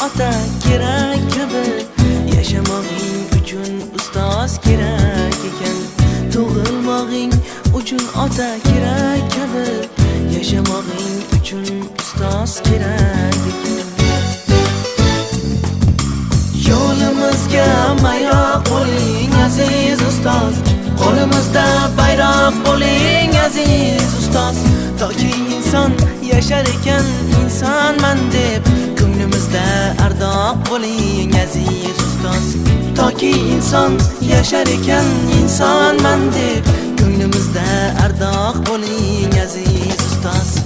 ota kerak kabi, yashamog'ing uchun ustoz kerak ekan. Tug'ilmog'ing uchun ota kerak kabi, yashamog'ing uchun ustoz kerak ekan. Yo'limizga mayoq bo'ling aziz ustoz, qo'limizda bayroq bo'ling aziz ustoz. Toki inson yashar ekan insonman deb, ko'nglimizda ardoq bo'ling aziz ustoz. Toki inson yashar ekan insonman deb, ko'nglimizda ardoq bo'ling aziz ustoz.